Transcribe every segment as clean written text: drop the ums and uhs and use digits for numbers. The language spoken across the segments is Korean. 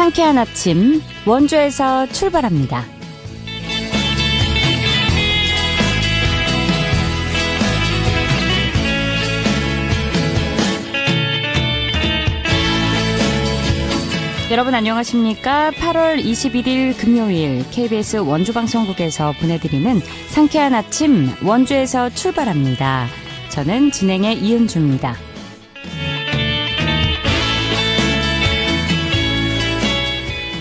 상쾌한 아침 원주에서 출발합니다. 여러분 안녕하십니까? 8월 21일 금요일 KBS 원주방송국에서 보내드리는 상쾌한 아침 원주에서 출발합니다. 저는 진행의 이은주입니다.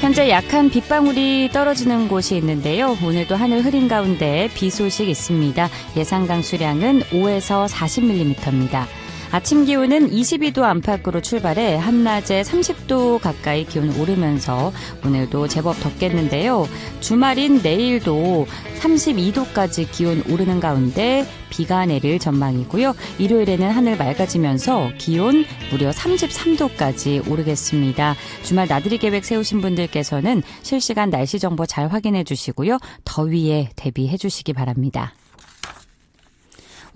현재 약한 빗방울이 떨어지는 곳이 있는데요. 오늘도 하늘 흐린 가운데 비 소식 있습니다. 예상 강수량은 5에서 40mm입니다. 아침 기온은 22도 안팎으로 출발해 한낮에 30도 가까이 기온 오르면서 오늘도 제법 덥겠는데요. 주말인 내일도 32도까지 기온 오르는 가운데 비가 내릴 전망이고요. 일요일에는 하늘 맑아지면서 기온 무려 33도까지 오르겠습니다. 주말 나들이 계획 세우신 분들께서는 실시간 날씨 정보 잘 확인해 주시고요. 더위에 대비해 주시기 바랍니다.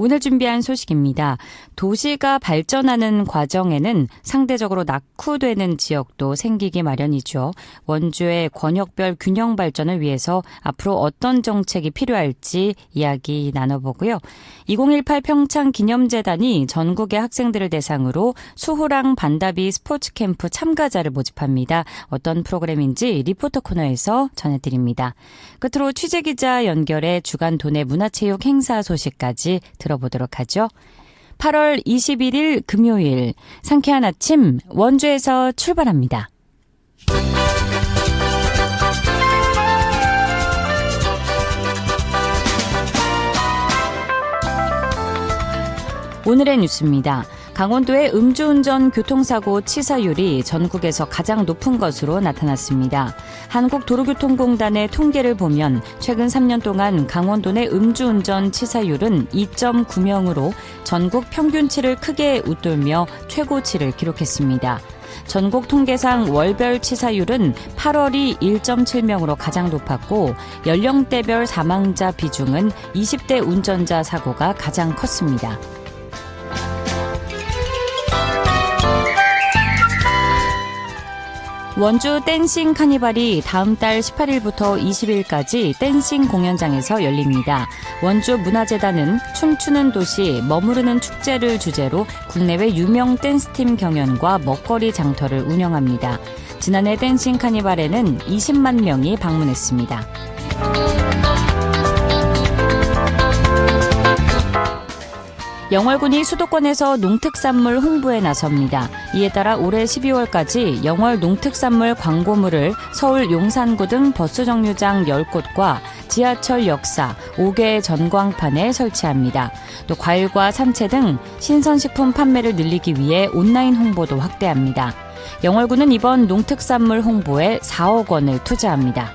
오늘 준비한 소식입니다. 도시가 발전하는 과정에는 상대적으로 낙후되는 지역도 생기기 마련이죠. 원주의 권역별 균형 발전을 위해서 앞으로 어떤 정책이 필요할지 이야기 나눠보고요. 2018 평창기념재단이 전국의 학생들을 대상으로 수호랑 반다비 스포츠 캠프 참가자를 모집합니다. 어떤 프로그램인지 리포터 코너에서 전해드립니다. 끝으로 취재기자 연결해 주간 도내 문화체육 행사 소식까지 들어보도록 하죠. 8월 21일 금요일 상쾌한 아침 원주에서 출발합니다. 오늘의 뉴스입니다. 강원도의 음주운전 교통사고 치사율이 전국에서 가장 높은 것으로 나타났습니다. 한국도로교통공단의 통계를 보면 최근 3년 동안 강원도 내 음주운전 치사율은 2.9명으로 전국 평균치를 크게 웃돌며 최고치를 기록했습니다. 전국 통계상 월별 치사율은 8월이 1.7명으로 가장 높았고 연령대별 사망자 비중은 20대 운전자 사고가 가장 컸습니다. 원주 댄싱 카니발이 다음 달 18일부터 20일까지 댄싱 공연장에서 열립니다. 원주 문화재단은 춤추는 도시 머무르는 축제를 주제로 국내외 유명 댄스팀 경연과 먹거리 장터를 운영합니다. 지난해 댄싱 카니발에는 20만 명이 방문했습니다. 영월군이 수도권에서 농특산물 홍보에 나섭니다. 이에 따라 올해 12월까지 영월 농특산물 광고물을 서울 용산구 등 버스 정류장 10곳과 지하철 역사 5개의 전광판에 설치합니다. 또 과일과 산채 등 신선식품 판매를 늘리기 위해 온라인 홍보도 확대합니다. 영월군은 이번 농특산물 홍보에 4억 원을 투자합니다.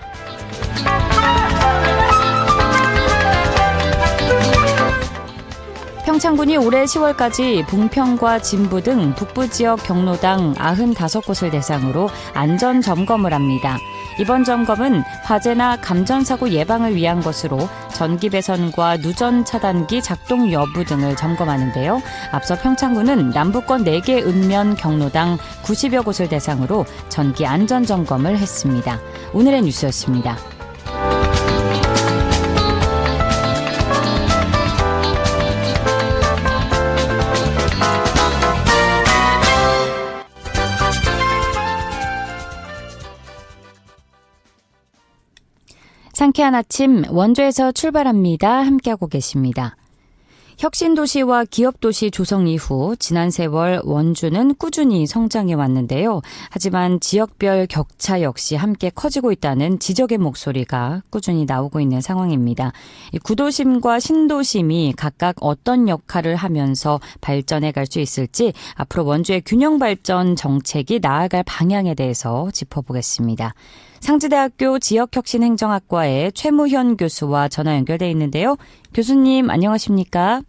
평창군이 올해 10월까지 봉평과 진부 등 북부 지역 경로당 95곳을 대상으로 안전 점검을 합니다. 이번 점검은 화재나 감전사고 예방을 위한 것으로 전기 배선과 누전 차단기 작동 여부 등을 점검하는데요. 앞서 평창군은 남부권 4개 읍면 경로당 90여 곳을 대상으로 전기 안전 점검을 했습니다. 오늘의 뉴스였습니다. 상쾌한 아침 원주에서 출발합니다. 함께하고 계십니다. 혁신도시와 기업도시 조성 이후 지난 세월 원주는 꾸준히 성장해 왔는데요. 하지만 지역별 격차 역시 함께 커지고 있다는 지적의 목소리가 꾸준히 나오고 있는 상황입니다. 구도심과 신도심이 각각 어떤 역할을 하면서 발전해 갈 수 있을지 앞으로 원주의 균형 발전 정책이 나아갈 방향에 대해서 짚어보겠습니다. 상지대학교 지역혁신행정학과의 최무현 교수와 전화 연결돼 있는데요. 교수님 안녕하십니까?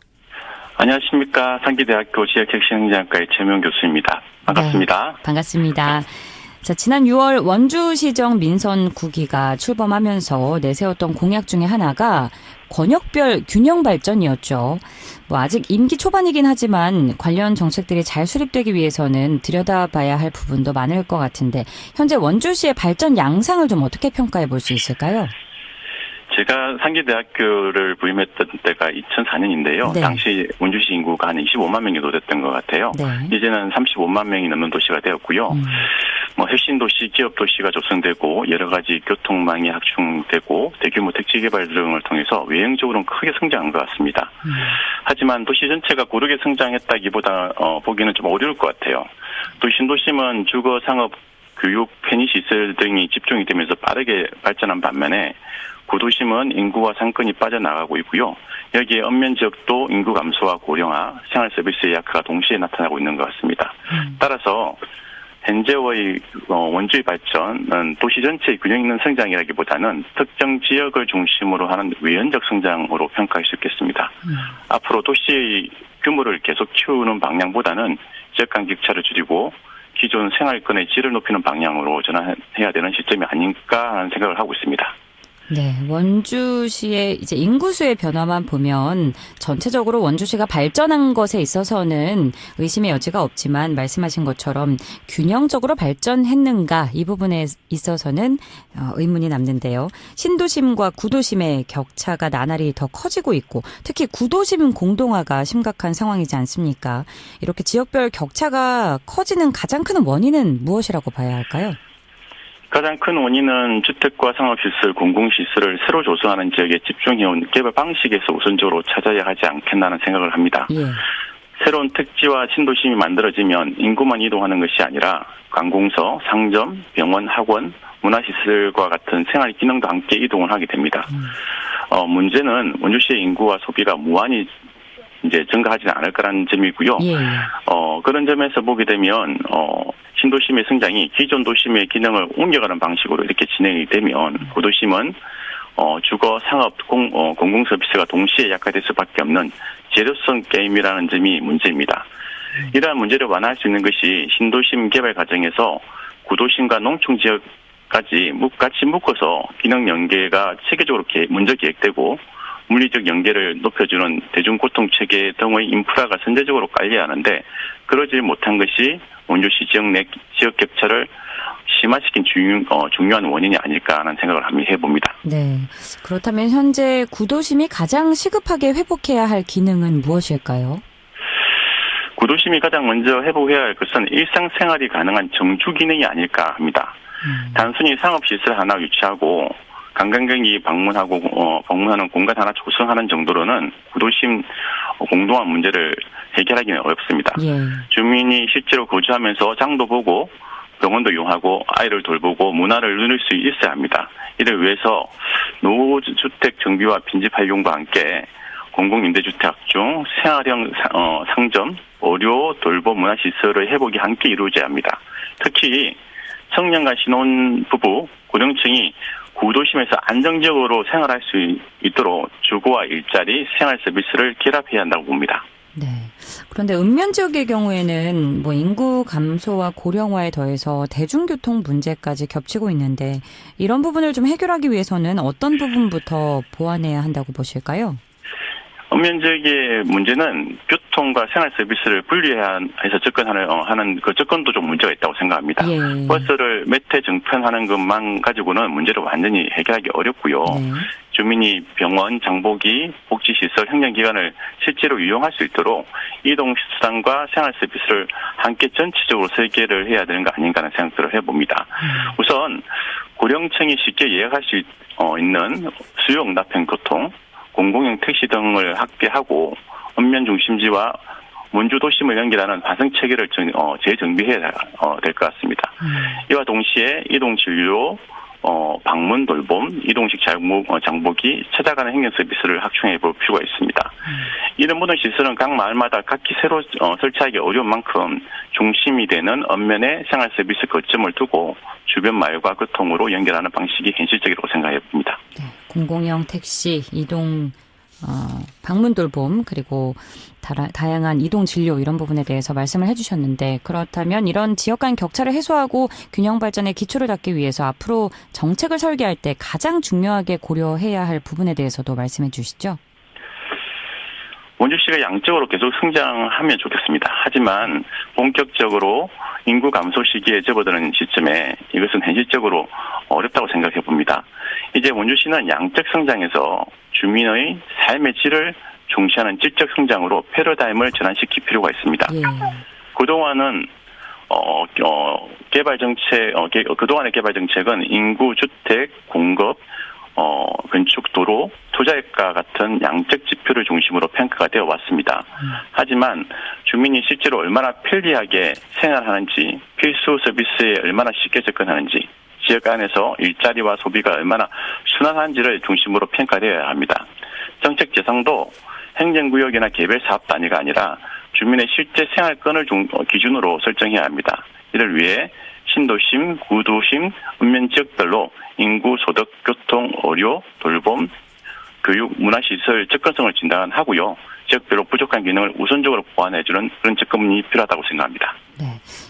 안녕하십니까. 상지대학교 지역혁신행정학과의 최무현 교수입니다. 반갑습니다. 네, 반갑습니다. 자, 지난 6월 원주시정 민선 9기가 출범하면서 내세웠던 공약 중에 하나가 권역별 균형 발전이었죠. 뭐 아직 임기 초반이긴 하지만 관련 정책들이 잘 수립되기 위해서는 들여다봐야 할 부분도 많을 것 같은데 현재 원주시의 발전 양상을 좀 어떻게 평가해 볼 수 있을까요? 제가 상계대학교를 부임했던 때가 2004년인데요. 네. 당시 원주시 인구가 한 25만 명이 도됐던 것 같아요. 네. 이제는 35만 명이 넘는 도시가 되었고요. 뭐 혁신도시, 기업도시가 조성되고 여러 가지 교통망이 확충되고 대규모 택지개발 등을 통해서 외형적으로는 크게 성장한 것 같습니다. 하지만 도시 전체가 고르게 성장했다기보다 보기는 좀 어려울 것 같아요. 또 신도심은 주거, 상업, 교육, 편의시설 등이 집중이 되면서 빠르게 발전한 반면에 구도심은 인구와 상권이 빠져나가고 있고요. 여기에 읍면 지역도 인구 감소와 고령화, 생활 서비스의 약화가 동시에 나타나고 있는 것 같습니다. 따라서 현재의 원주의 발전은 도시 전체의 균형 있는 성장이라기보다는 특정 지역을 중심으로 하는 외연적 성장으로 평가할 수 있겠습니다. 앞으로 도시의 규모를 계속 키우는 방향보다는 지역 간 격차를 줄이고 기존 생활권의 질을 높이는 방향으로 전환해야 되는 시점이 아닌가 하는 생각을 하고 있습니다. 네, 원주시의 이제 인구수의 변화만 보면 전체적으로 원주시가 발전한 것에 있어서는 의심의 여지가 없지만 말씀하신 것처럼 균형적으로 발전했는가 이 부분에 있어서는 의문이 남는데요. 신도심과 구도심의 격차가 나날이 더 커지고 있고 특히 구도심 공동화가 심각한 상황이지 않습니까? 이렇게 지역별 격차가 커지는 가장 큰 원인은 무엇이라고 봐야 할까요? 가장 큰 원인은 주택과 상업시설, 공공시설을 새로 조성하는 지역에 집중해온 개발 방식에서 우선적으로 찾아야 하지 않겠나는 생각을 합니다. 예. 새로운 택지와 신도심이 만들어지면 인구만 이동하는 것이 아니라 관공서, 상점, 병원, 학원, 문화시설과 같은 생활 기능도 함께 이동을 하게 됩니다. 문제는 원주시의 인구와 소비가 무한히 이제 증가하지는 않을 거라는 점이고요. 예. 그런 점에서 보게 되면 신도심의 성장이 기존 도심의 기능을 옮겨가는 방식으로 이렇게 진행이 되면 구도심은 주거, 상업, 공공서비스가 동시에 약화될 수밖에 없는 재료성 게임이라는 점이 문제입니다. 이러한 문제를 완화할 수 있는 것이 신도심 개발 과정에서 구도심과 농촌 지역까지 같이 묶어서 기능 연계가 체계적으로 먼저 계획되고 물리적 연계를 높여주는 대중교통체계 등의 인프라가 선제적으로 깔려야 하는데 그러지 못한 것이 원주시 지역 내 지역 격차를 심화시킨 중요한 원인이 아닐까 하는 생각을 한번 해봅니다. 네. 그렇다면 현재 구도심이 가장 시급하게 회복해야 할 기능은 무엇일까요? 구도심이 가장 먼저 회복해야 할 것은 일상생활이 가능한 정주 기능이 아닐까 합니다. 단순히 상업시설 하나 유치하고 관광객이 방문하는 공간 하나 조성하는 정도로는 구도심 공동화 문제를 해결하기는 어렵습니다. 예. 주민이 실제로 거주하면서 장도 보고 병원도 이용하고 아이를 돌보고 문화를 누릴 수 있어야 합니다. 이를 위해서 노후주택 정비와 빈집 활용과 함께 공공임대주택 확충, 생활형 상점, 의료, 돌봄, 문화시설의 회복이 함께 이루어져야 합니다. 특히 청년과 신혼부부, 고령층이 구도심에서 안정적으로 생활할 수 있도록 주거와 일자리, 생활 서비스를 결합해야 한다고 봅니다. 네. 그런데 읍면 지역의 경우에는 뭐 인구 감소와 고령화에 더해서 대중교통 문제까지 겹치고 있는데 이런 부분을 좀 해결하기 위해서는 어떤 부분부터 보완해야 한다고 보실까요? 읍면 지역의 문제는 교통과 생활 서비스를 분리해서 접근하는 그 접근도 좀 문제가 있다고 생각합니다. 예. 버스를 몇 회 정편하는 것만 가지고는 문제를 완전히 해결하기 어렵고요. 네. 주민이 병원, 장보기, 복지시설, 행정기관을 실제로 이용할 수 있도록 이동수단과 생활 서비스를 함께 전체적으로 설계를 해야 되는 거 아닌가 하는 생각들을 해봅니다. 우선 고령층이 쉽게 예약할 수 있는 수요응답형 교통, 공공형 택시 등을 확대하고 읍면 중심지와 원주 도심을 연결하는 환승 체계를 재정비해야 될 것 같습니다. 이와 동시에 이동 진료, 방문 돌봄, 이동식 장보기, 찾아가는 행정 서비스를 확충해 볼 필요가 있습니다. 이런 모든 시설은 각 마을마다 각기 새로 설치하기 어려운 만큼 중심이 되는 읍면의 생활 서비스 거점을 두고 주변 마을과 교통으로 연결하는 방식이 현실적이라고 생각해 봅니다. 네. 공공형 택시, 이동 방문 돌봄 그리고 다양한 이동 진료 이런 부분에 대해서 말씀을 해주셨는데 그렇다면 이런 지역 간 격차를 해소하고 균형 발전의 기초를 닦기 위해서 앞으로 정책을 설계할 때 가장 중요하게 고려해야 할 부분에 대해서도 말씀해 주시죠. 원주시가 양적으로 계속 성장하면 좋겠습니다. 하지만 본격적으로 인구 감소 시기에 접어드는 시점에 이것은 현실적으로 어렵다고 생각해 봅니다. 이제 원주시는 양적 성장에서 주민의 삶의 질을 중시하는 질적 성장으로 패러다임을 전환시킬 필요가 있습니다. 예. 그동안은 그동안의 개발 정책은 인구, 주택, 공급, 건축, 도로, 투자액과 같은 양적 지표를 중심으로 평가가 되어 왔습니다. 하지만 주민이 실제로 얼마나 편리하게 생활하는지, 필수 서비스에 얼마나 쉽게 접근하는지, 지역 안에서 일자리와 소비가 얼마나 순환한지를 중심으로 평가되어야 합니다. 정책 재정도 행정구역이나 개별 사업 단위가 아니라 주민의 실제 생활권을 기준으로 설정해야 합니다. 이를 위해 신도심, 구도심, 읍면 지역별로 인구, 소득, 교통, 의료, 돌봄, 교육, 문화시설 접근성을 진단하고요. 지역별로 부족한 기능을 우선적으로 보완해주는 그런 접근이 필요하다고 생각합니다. 네,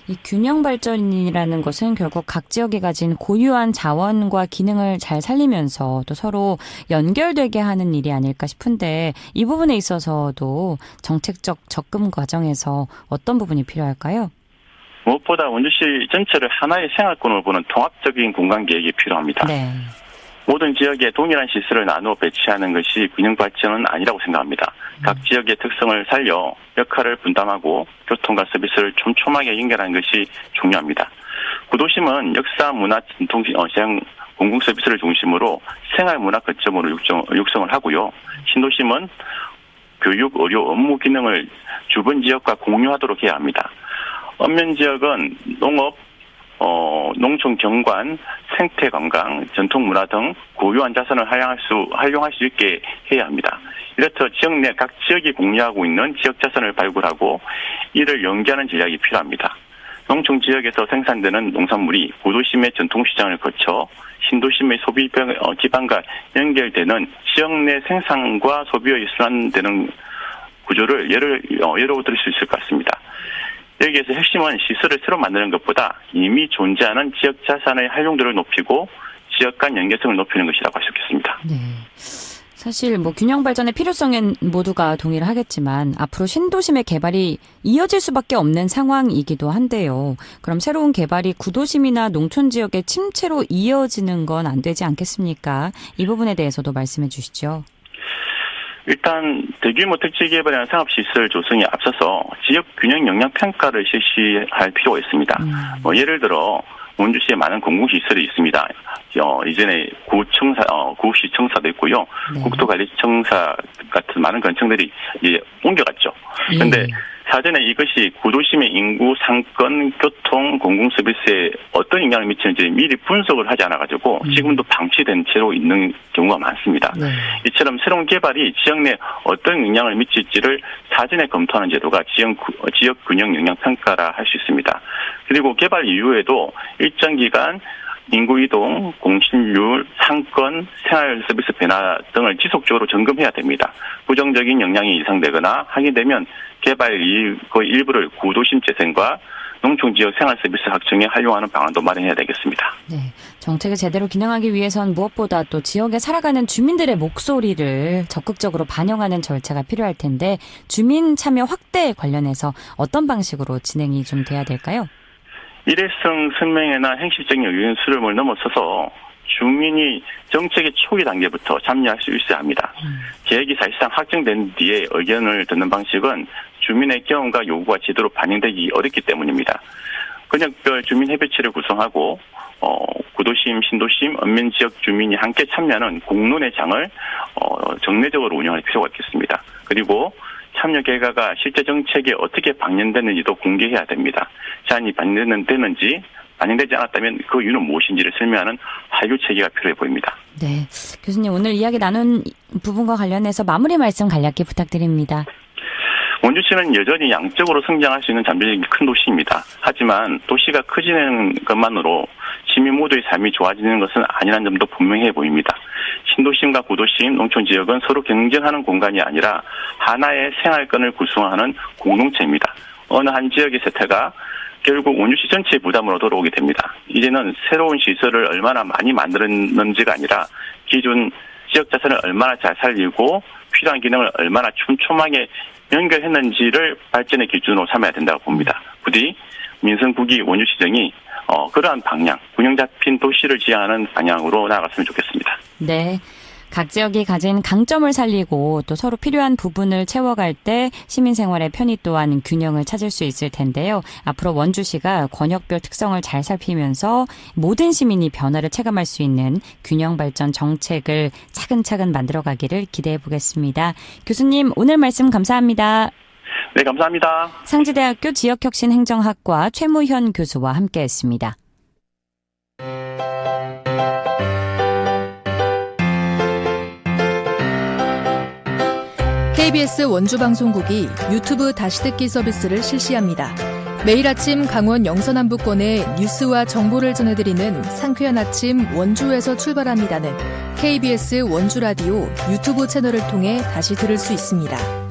이 균형 발전이라는 것은 결국 각 지역이 가진 고유한 자원과 기능을 잘 살리면서 또 서로 연결되게 하는 일이 아닐까 싶은데 이 부분에 있어서도 정책적 접근 과정에서 어떤 부분이 필요할까요? 무엇보다 원주시 전체를 하나의 생활권으로 보는 통합적인 공간 계획이 필요합니다. 네. 모든 지역에 동일한 시설을 나누어 배치하는 것이 균형 발전은 아니라고 생각합니다. 각 지역의 특성을 살려 역할을 분담하고 교통과 서비스를 촘촘하게 연결하는 것이 중요합니다. 구도심은 역사, 문화, 전통, 시장, 공공 서비스를 중심으로 생활 문화 거점으로 육성을 하고요. 신도심은 교육, 의료, 업무 기능을 주변 지역과 공유하도록 해야 합니다. 읍면 지역은 농업, 농촌 경관, 생태 관광, 전통 문화 등 고유한 자산을 활용할 수 있게 해야 합니다. 이렇듯 지역 내 각 지역이 공유하고 있는 지역 자산을 발굴하고 이를 연계하는 전략이 필요합니다. 농촌 지역에서 생산되는 농산물이 구도심의 전통시장을 거쳐 신도심의 소비 기반과 연결되는 지역 내 생산과 소비의 순환되는 구조를 예로 들을 수 있을 것 같습니다. 여기에서 핵심은 시설을 새로 만드는 것보다 이미 존재하는 지역 자산의 활용도를 높이고 지역 간 연계성을 높이는 것이라고 할 수 있겠습니다. 네. 사실 균형 발전의 필요성엔 모두가 동의를 하겠지만 앞으로 신도심의 개발이 이어질 수밖에 없는 상황이기도 한데요. 그럼 새로운 개발이 구도심이나 농촌 지역의 침체로 이어지는 건 안 되지 않겠습니까? 이 부분에 대해서도 말씀해 주시죠. 일단 대규모 택지 개발이나 상업시설 조성에 앞서서 지역 균형 영향 평가를 실시할 필요가 있습니다. 예를 들어 원주시에 많은 공공시설이 있습니다. 이전에 구시청사도 있고요. 네. 국토관리청사 같은 많은 건청들이 이제 옮겨갔죠. 그런데 사전에 이것이 구도심의 인구, 상권, 교통, 공공서비스에 어떤 영향을 미치는지 미리 분석을 하지 않아가지고 지금도 방치된 채로 있는 경우가 많습니다. 네. 이처럼 새로운 개발이 지역 내 어떤 영향을 미칠지를 사전에 검토하는 제도가 지역 균형 영향 평가라 할 수 있습니다. 그리고 개발 이후에도 일정 기간 인구 이동, 공실률, 상권, 생활 서비스 변화 등을 지속적으로 점검해야 됩니다. 부정적인 영향이 이상되거나 확인되면 개발 이익의 일부를 구도심 재생과 농촌 지역 생활 서비스 확충에 활용하는 방안도 마련해야 되겠습니다. 네, 정책을 제대로 기능하기 위해선 무엇보다 또 지역에 살아가는 주민들의 목소리를 적극적으로 반영하는 절차가 필요할 텐데 주민 참여 확대에 관련해서 어떤 방식으로 진행이 좀 돼야 될까요? 일회성 설명회나 행실적인 의견 수렴을 넘어서서 주민이 정책의 초기 단계부터 참여할 수 있어야 합니다. 계획이 사실상 확정된 뒤에 의견을 듣는 방식은 주민의 경험과 요구가 제대로 반영되기 어렵기 때문입니다. 권역별 주민협의체를 구성하고 구도심, 신도심, 읍면 지역 주민이 함께 참여하는 공론의 장을 정례적으로 운영할 필요가 있겠습니다. 그리고 참여 결과가 실제 정책에 어떻게 반영됐는지도 공개해야 됩니다. 제안이 반영되는지 반영되지 않았다면 그 이유는 무엇인지를 설명하는 하류 체계가 필요해 보입니다. 네, 교수님 오늘 이야기 나눈 부분과 관련해서 마무리 말씀 간략히 부탁드립니다. 원주시는 여전히 양적으로 성장할 수 있는 잠재력이 큰 도시입니다. 하지만 도시가 커지는 것만으로 시민 모두의 삶이 좋아지는 것은 아니라는 점도 분명해 보입니다. 신도심과 구도심, 농촌지역은 서로 경쟁하는 공간이 아니라 하나의 생활권을 구성하는 공동체입니다. 어느 한 지역의 세태가 결국 원주시 전체의 부담으로 돌아오게 됩니다. 이제는 새로운 시설을 얼마나 많이 만들었는지가 아니라 기존 지역 자체를 얼마나 잘 살리고 필요한 기능을 얼마나 촘촘하게 연결했는지를 발전의 기준으로 삼아야 된다고 봅니다. 부디 민선9기 원주시정이 그러한 방향, 균형 잡힌 도시를 지향하는 방향으로 나아갔으면 좋겠습니다. 네. 각 지역이 가진 강점을 살리고 또 서로 필요한 부분을 채워갈 때 시민생활의 편의 또한 균형을 찾을 수 있을 텐데요. 앞으로 원주시가 권역별 특성을 잘 살피면서 모든 시민이 변화를 체감할 수 있는 균형 발전 정책을 차근차근 만들어가기를 기대해 보겠습니다. 교수님, 오늘 말씀 감사합니다. 네, 감사합니다. 상지대학교 지역혁신행정학과 최무현 교수와 함께했습니다. KBS 원주방송국이 유튜브 다시 듣기 서비스를 실시합니다. 매일 아침 강원 영서남부권의 뉴스와 정보를 전해드리는 상쾌한 아침 원주에서 출발합니다는 KBS 원주라디오 유튜브 채널을 통해 다시 들을 수 있습니다.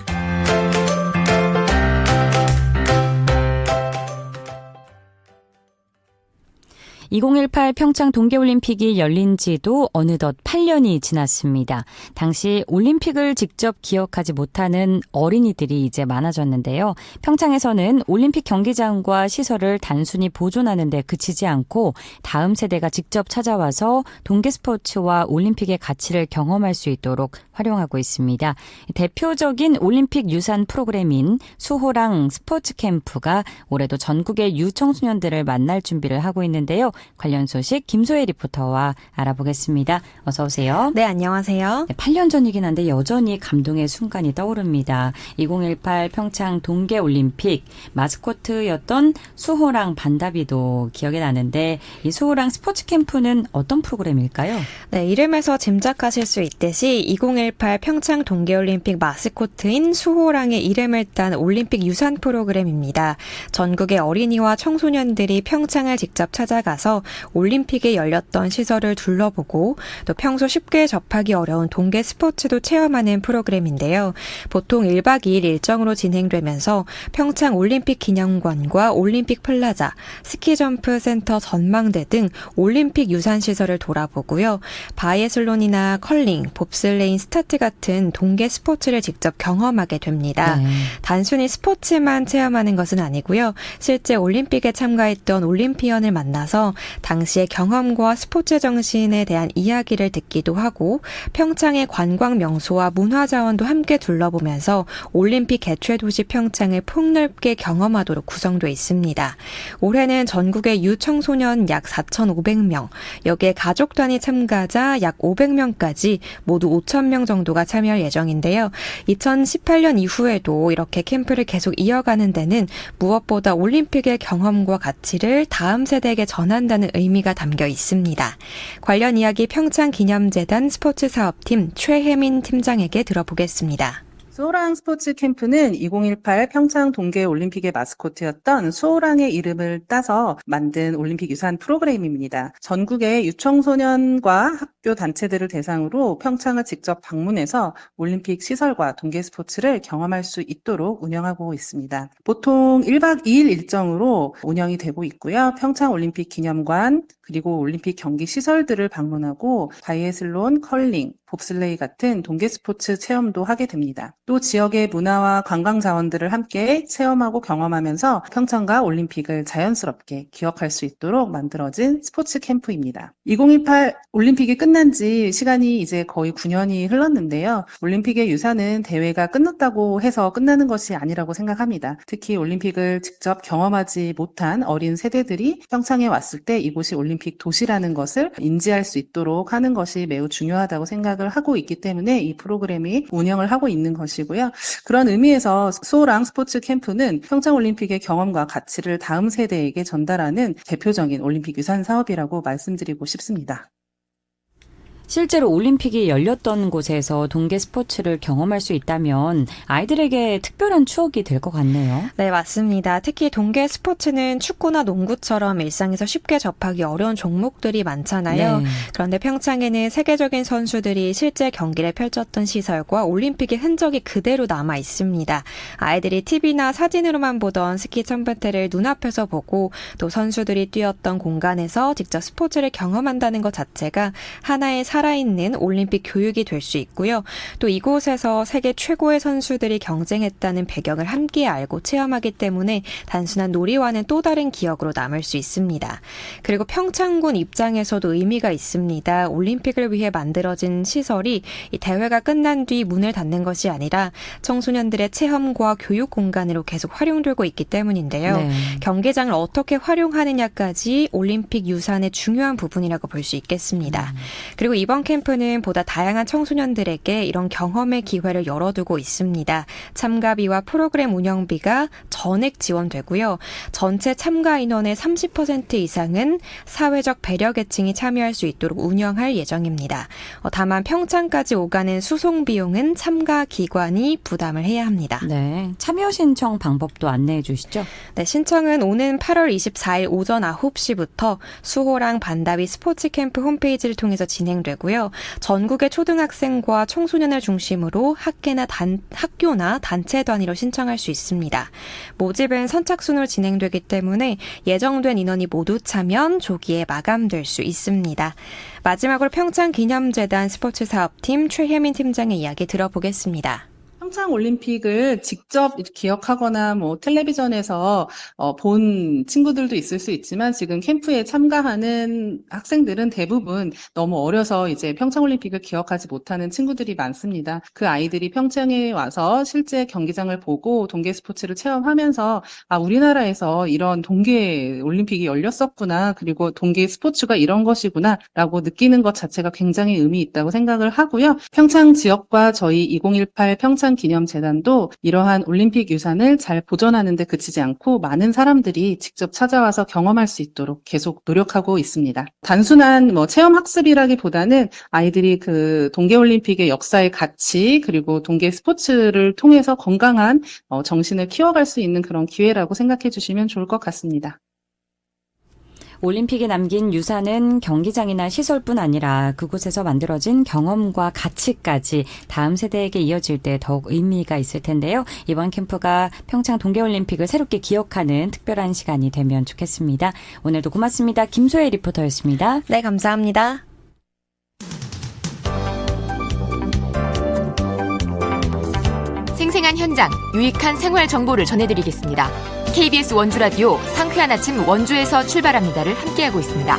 2018 평창 동계올림픽이 열린 지도 어느덧 8년이 지났습니다. 당시 올림픽을 직접 기억하지 못하는 어린이들이 이제 많아졌는데요. 평창에서는 올림픽 경기장과 시설을 단순히 보존하는 데 그치지 않고 다음 세대가 직접 찾아와서 동계 스포츠와 올림픽의 가치를 경험할 수 있도록 활용하고 있습니다. 대표적인 올림픽 유산 프로그램인 수호랑 스포츠 캠프가 올해도 전국의 유청소년들을 만날 준비를 하고 있는데요. 관련 소식 김소혜 리포터와 알아보겠습니다. 어서 오세요. 네, 안녕하세요. 8년 전이긴 한데 여전히 감동의 순간이 떠오릅니다. 2018 평창 동계올림픽 마스코트였던 수호랑 반다비도 기억이 나는데 이 수호랑 스포츠 캠프는 어떤 프로그램일까요? 네, 이름에서 짐작하실 수 있듯이 2018 평창 동계올림픽 마스코트인 수호랑의 이름을 딴 올림픽 유산 프로그램입니다. 전국의 어린이와 청소년들이 평창을 직접 찾아가서 올림픽에 열렸던 시설을 둘러보고 또 평소 쉽게 접하기 어려운 동계 스포츠도 체험하는 프로그램인데요. 보통 1박 2일 일정으로 진행되면서 평창 올림픽 기념관과 올림픽 플라자, 스키점프 센터 전망대 등 올림픽 유산 시설을 돌아보고요. 바이애슬론이나 컬링, 봅슬레인 스타트 같은 동계 스포츠를 직접 경험하게 됩니다. 네. 단순히 스포츠만 체험하는 것은 아니고요. 실제 올림픽에 참가했던 올림피언을 만나서 당시의 경험과 스포츠 정신에 대한 이야기를 듣기도 하고 평창의 관광 명소와 문화 자원도 함께 둘러보면서 올림픽 개최 도시 평창을 폭넓게 경험하도록 구성되어 있습니다. 올해는 전국의 유청소년 약 4,500명, 여기에 가족 단위 참가자 약 500명까지 모두 5,000명 정도가 참여할 예정인데요. 2018년 이후에도 이렇게 캠프를 계속 이어가는 데는 무엇보다 올림픽의 경험과 가치를 다음 세대에게 전한다는 의미가 담겨 있습니다. 관련 이야기 평창기념재단 스포츠사업팀 최혜민 팀장에게 들어보겠습니다. 수호랑 스포츠 캠프는 2018 평창 동계올림픽의 마스코트였던 수호랑의 이름을 따서 만든 올림픽 유산 프로그램입니다. 전국의 유청소년과 학교 단체들을 대상으로 평창을 직접 방문해서 올림픽 시설과 동계 스포츠를 경험할 수 있도록 운영하고 있습니다. 보통 1박 2일 일정으로 운영이 되고 있고요. 평창 올림픽 기념관 그리고 올림픽 경기 시설들을 방문하고 바이애슬론, 컬링, 봅슬레이 같은 동계 스포츠 체험도 하게 됩니다. 또 지역의 문화와 관광 자원들을 함께 체험하고 경험하면서 평창과 올림픽을 자연스럽게 기억할 수 있도록 만들어진 스포츠 캠프입니다. 2018 올림픽이 끝난 지 시간이 이제 거의 9년이 흘렀는데요. 올림픽의 유산은 대회가 끝났다고 해서 끝나는 것이 아니라고 생각합니다. 특히 올림픽을 직접 경험하지 못한 어린 세대들이 평창에 왔을 때 이곳이 올림픽 도시라는 것을 인지할 수 있도록 하는 것이 매우 중요하다고 생각을 하고 있기 때문에 이 프로그램이 운영을 하고 있는 것이고요. 그런 의미에서 수호랑 스포츠 캠프는 평창올림픽의 경험과 가치를 다음 세대에게 전달하는 대표적인 올림픽 유산 사업이라고 말씀드리고 싶습니다. 실제로 올림픽이 열렸던 곳에서 동계 스포츠를 경험할 수 있다면 아이들에게 특별한 추억이 될 것 같네요. 네, 맞습니다. 특히 동계 스포츠는 축구나 농구처럼 일상에서 쉽게 접하기 어려운 종목들이 많잖아요. 네. 그런데 평창에는 세계적인 선수들이 실제 경기를 펼쳤던 시설과 올림픽의 흔적이 그대로 남아 있습니다. 아이들이 TV나 사진으로만 보던 스키 천부태를 눈앞에서 보고 또 선수들이 뛰었던 공간에서 직접 스포츠를 경험한다는 것 자체가 하나의 살아있는 올림픽 교육이 될 수 있고요. 또 이곳에서 세계 최고의 선수들이 경쟁했다는 배경을 함께 알고 체험하기 때문에 단순한 놀이와는 또 다른 기억으로 남을 수 있습니다. 그리고 평창군 입장에서도 의미가 있습니다. 올림픽을 위해 만들어진 시설이 이 대회가 끝난 뒤 문을 닫는 것이 아니라 청소년들의 체험과 교육 공간으로 계속 활용되고 있기 때문인데요. 네. 경기장을 어떻게 활용하느냐까지 올림픽 유산의 중요한 부분이라고 볼 수 있겠습니다. 그리고 이번 캠프는 보다 다양한 청소년들에게 이런 경험의 기회를 열어두고 있습니다. 참가비와 프로그램 운영비가 전액 지원되고요. 전체 참가 인원의 30% 이상은 사회적 배려 계층이 참여할 수 있도록 운영할 예정입니다. 다만 평창까지 오가는 수송 비용은 참가 기관이 부담을 해야 합니다. 네. 참여 신청 방법도 안내해 주시죠. 네, 신청은 오는 8월 24일 오전 9시부터 수호랑 반다비 스포츠 캠프 홈페이지를 통해서 진행되고요. 전국의 초등학생과 청소년을 중심으로 학교나 단체 단위로 신청할 수 있습니다. 모집은 선착순으로 진행되기 때문에 예정된 인원이 모두 차면 조기에 마감될 수 있습니다. 마지막으로 평창기념재단 스포츠사업팀 최혜민 팀장의 이야기 들어보겠습니다. 평창 올림픽을 직접 기억하거나 텔레비전에서 본 친구들도 있을 수 있지만 지금 캠프에 참가하는 학생들은 대부분 너무 어려서 이제 평창 올림픽을 기억하지 못하는 친구들이 많습니다. 그 아이들이 평창에 와서 실제 경기장을 보고 동계 스포츠를 체험하면서 우리나라에서 이런 동계 올림픽이 열렸었구나. 그리고 동계 스포츠가 이런 것이구나라고 느끼는 것 자체가 굉장히 의미 있다고 생각을 하고요. 평창 지역과 저희 2018 평창 기념재단도 이러한 올림픽 유산을 잘 보존하는 데 그치지 않고 많은 사람들이 직접 찾아와서 경험할 수 있도록 계속 노력하고 있습니다. 단순한 체험 학습이라기보다는 아이들이 그 동계올림픽의 역사의 가치 그리고 동계 스포츠를 통해서 건강한 정신을 키워갈 수 있는 그런 기회라고 생각해 주시면 좋을 것 같습니다. 올림픽이 남긴 유산은 경기장이나 시설뿐 아니라 그곳에서 만들어진 경험과 가치까지 다음 세대에게 이어질 때 더욱 의미가 있을 텐데요. 이번 캠프가 평창 동계올림픽을 새롭게 기억하는 특별한 시간이 되면 좋겠습니다. 오늘도 고맙습니다. 김소혜 리포터였습니다. 네, 감사합니다. 생생한 현장, 유익한 생활 정보를 전해드리겠습니다. KBS 원주라디오 상쾌한 아침 원주에서 출발합니다를 함께하고 있습니다.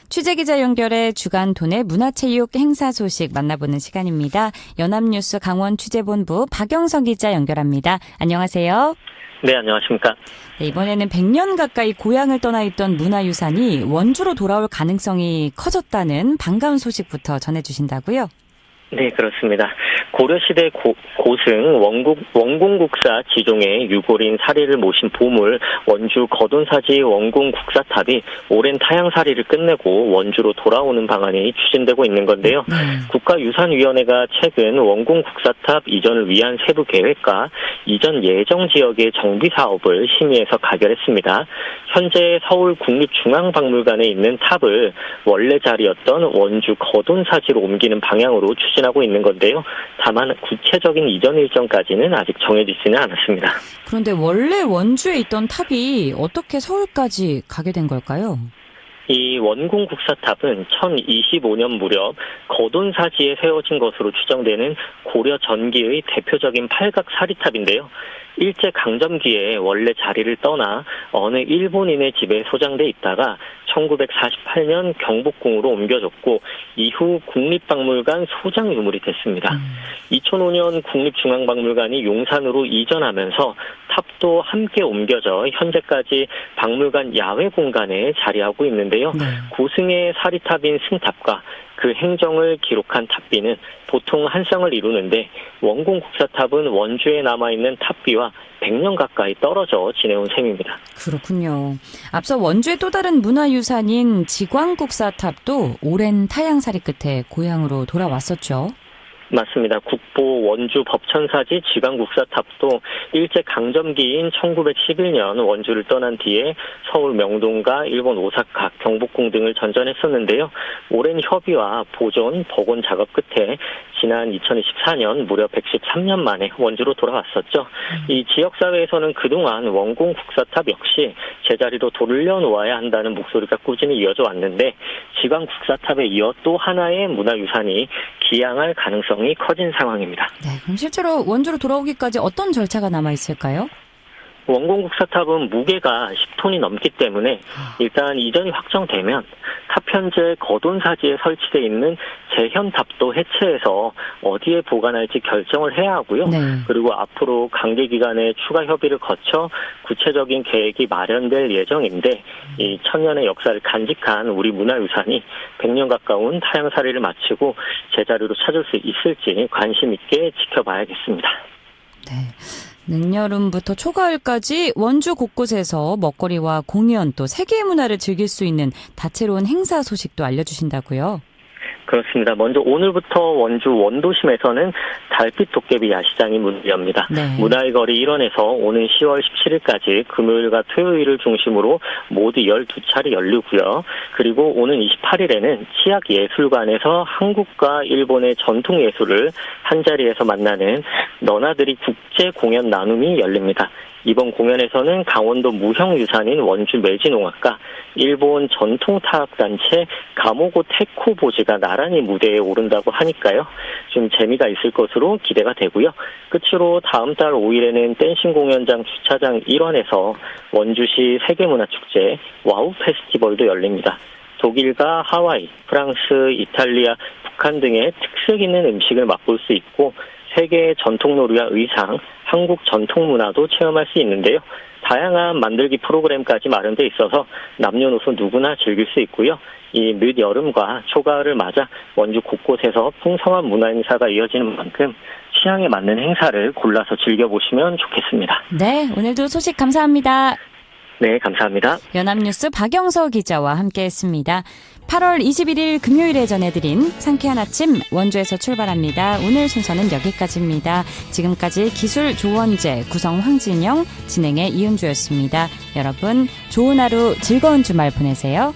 취재기자 연결해 주간 도내 문화체육 행사 소식 만나보는 시간입니다. 연합뉴스 강원 취재본부 박영석 기자 연결합니다. 안녕하세요. 네, 안녕하십니까. 네, 이번에는 100년 가까이 고향을 떠나 있던 문화유산이 원주로 돌아올 가능성이 커졌다는 반가운 소식부터 전해주신다고요? 네, 그렇습니다. 고려시대 고승 원궁국사 지종의 유골인 사리를 모신 보물 원주 거돈사지 원궁국사탑이 오랜 타향살이를 끝내고 원주로 돌아오는 방안이 추진되고 있는 건데요. 국가유산위원회가 최근 원궁국사탑 이전을 위한 세부 계획과 이전 예정 지역의 정비 사업을 심의해서 가결했습니다. 현재 서울 국립중앙박물관에 있는 탑을 원래 자리였던 원주 거돈사지로 옮기는 방향으로 추진하고 있는 건데요. 다만 구체적인 이전 일정까지는 아직 정해지지는 않았습니다. 그런데 원래 원주에 있던 탑이 어떻게 서울까지 가게 된 걸까요? 이 원궁국사탑은 1025년 무렵 거돈사지에 세워진 것으로 추정되는 고려 전기의 대표적인 팔각 사리탑인데요. 일제 강점기에 원래 자리를 떠나 어느 일본인의 집에 소장돼 있다가 1948년 경복궁으로 옮겨졌고 이후 국립박물관 소장 유물이 됐습니다. 2005년 국립중앙박물관이 용산으로 이전하면서 탑도 함께 옮겨져 현재까지 박물관 야외 공간에 자리하고 있는데요. 네. 고승의 사리탑인 승탑과 그 행정을 기록한 탑비는 보통 한 쌍을 이루는데 원공 국사탑은 원주에 남아있는 탑비와 100년 가까이 떨어져 지내온 셈입니다. 그렇군요. 앞서 원주의 또 다른 문화유산인 지광국사탑도 오랜 타향살이 끝에 고향으로 돌아왔었죠. 맞습니다. 국보 원주 법천사지 지광국사탑도 일제 강점기인 1911년 원주를 떠난 뒤에 서울 명동과 일본 오사카, 경복궁 등을 전전했었는데요. 오랜 협의와 보존, 복원 작업 끝에 지난 2024년 무려 113년 만에 원주로 돌아왔었죠. 이 지역사회에서는 그동안 원공 국사탑 역시 제자리로 돌려놓아야 한다는 목소리가 꾸준히 이어져 왔는데 지광국사탑에 이어 또 하나의 문화유산이 기양할 가능성이 커진 상황입니다. 네, 그럼 실제로 원주로 돌아오기까지 어떤 절차가 남아 있을까요? 원공국사탑은 무게가 10톤이 넘기 때문에 일단 이전이 확정되면 탑 현재 거돈사지에 설치되어 있는 재현탑도 해체해서 어디에 보관할지 결정을 해야 하고요. 네. 그리고 앞으로 관계 기관의 추가 협의를 거쳐 구체적인 계획이 마련될 예정인데 이 천년의 역사를 간직한 우리 문화유산이 100년 가까운 타향살이를 마치고 제자리로 찾을 수 있을지 관심 있게 지켜봐야겠습니다. 네. 늦여름부터 초가을까지 원주 곳곳에서 먹거리와 공연 또 세계의 문화를 즐길 수 있는 다채로운 행사 소식도 알려주신다고요? 그렇습니다. 먼저 오늘부터 원주 원도심에서는 달빛 도깨비 야시장이 문을 엽니다. 네. 문화의 거리 일원에서 오는 10월 17일까지 금요일과 토요일을 중심으로 모두 12차례 열리고요. 그리고 오는 28일에는 치악예술관에서 한국과 일본의 전통예술을 한자리에서 만나는 너나들이 국제 공연 나눔이 열립니다. 이번 공연에서는 강원도 무형유산인 원주 매지농악과 일본 전통타악단체 가모고 테코보지가 나란히 무대에 오른다고 하니까요. 좀 재미가 있을 것으로 기대가 되고요. 끝으로 다음 달 5일에는 댄싱 공연장 주차장 일원에서 원주시 세계문화축제 와우 페스티벌도 열립니다. 독일과 하와이, 프랑스, 이탈리아, 북한 등의 특색 있는 음식을 맛볼 수 있고 세계의 전통놀이와 의상, 한국 전통문화도 체험할 수 있는데요. 다양한 만들기 프로그램까지 마련돼 있어서 남녀노소 누구나 즐길 수 있고요. 이 늦여름과 초가을을 맞아 원주 곳곳에서 풍성한 문화행사가 이어지는 만큼 취향에 맞는 행사를 골라서 즐겨보시면 좋겠습니다. 네, 오늘도 소식 감사합니다. 네, 감사합니다. 연합뉴스 박영서 기자와 함께했습니다. 8월 21일 금요일에 전해드린 상쾌한 아침 원주에서 출발합니다. 오늘 순서는 여기까지입니다. 지금까지 기술 조원재, 구성 황진영, 진행의 이은주였습니다. 여러분 좋은 하루 즐거운 주말 보내세요.